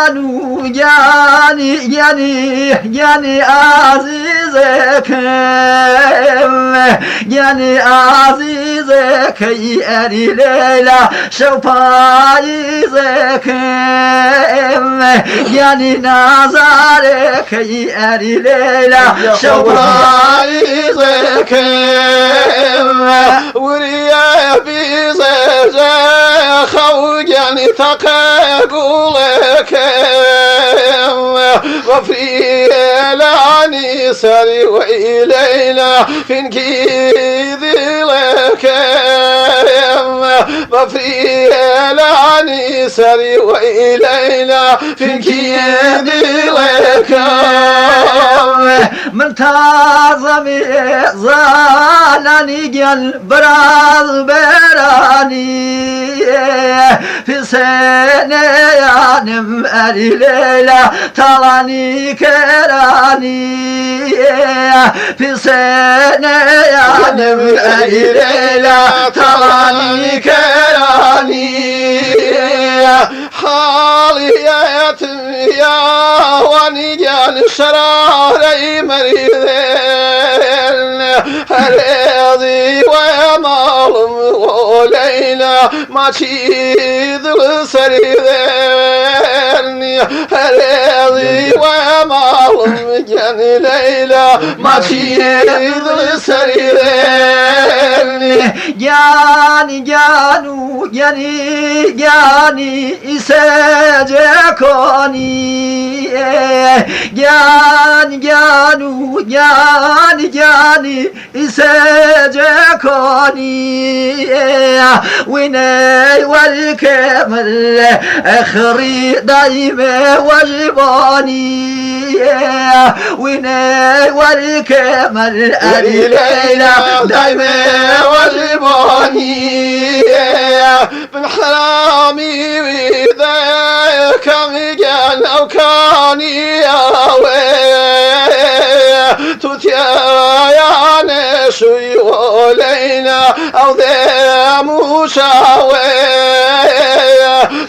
جانو یعنی عزیز کم یعنی عزیز کی اری لیلا شو پاییز کم یعنی نظر کی اری لیلا شو پاییز کم وريا بيزا خوجني ثقلك وفي لاني سري وإلينا فين كذي لك وفي لاني سري وإلينا فين كذي لك من تعظمي زالني gel biraz berani fi sene yanım eri leyla talani kerani fi sene yanım eri leyla talani kerani حالياتم يا واني جال شراري مريذين هريضي ومالم وليلى ما تشيذ السريذين هريضي ومالم جان ليلى ما تشيذ السريذين yani isecekoni yani isecekoni winey والكمل اخري دايما وجباني winey والكمل اري ليلى دايما وجباني من حرامي وإذا كم قال أو كان ياوي تتيا يا نشوي ولينا أو ذا مشاوي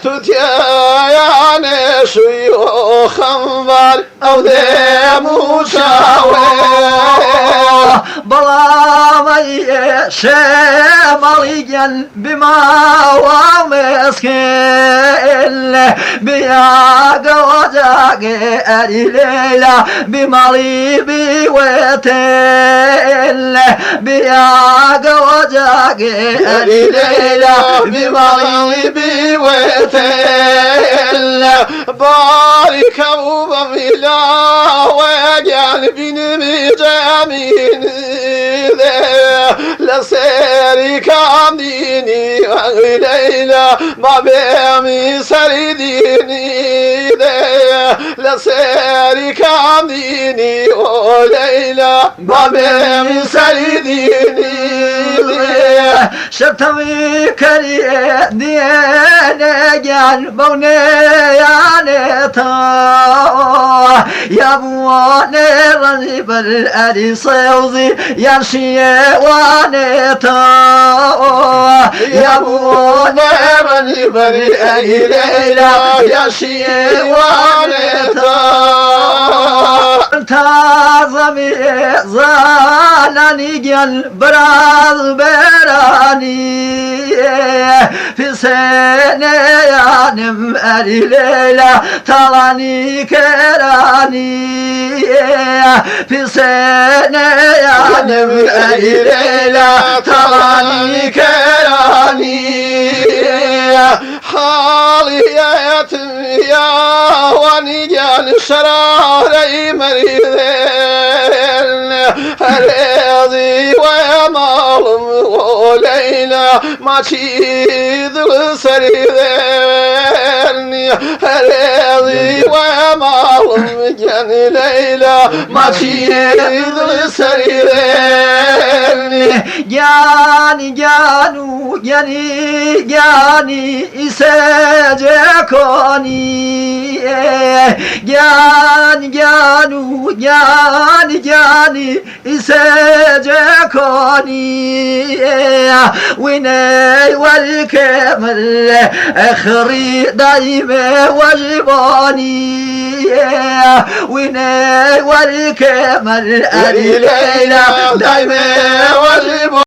تتيا يا نشوي وخنبر أو ذا مشاوي بلاوي شمالي gel بما ومسكين بيا قوجاك اري ليلى بمالي بيوتين بيا قوجاك اري ليلى بمالي بيوتين بارك وبملا وجعل بنمي جميل لسيري كامديني وإلينا ما بيمي سريديني لسيري كامديني وإلينا ما بيمي سريديني شرطوي كريه ديانا جال بوني تا يا بواني رنب الأري صيوزي يا شيواني تا يا بواني رنب الأري ليلى يا شيواني تا تعظمي زالني gel biraz berani fi sene yanım eri leyla talani kerani fi sene yanım eri leyla talani kerani حالياتم يا واني جال شراري مريذين هريضي ومالم وليلى ما تشيذ السريذين هريضي ومالم جان ليلى ما تشيذ السريذين yani isecekoni جاني سجكوني ويني والكمل اخري دايما وجباني ويني والكمل ليلى دايما واجب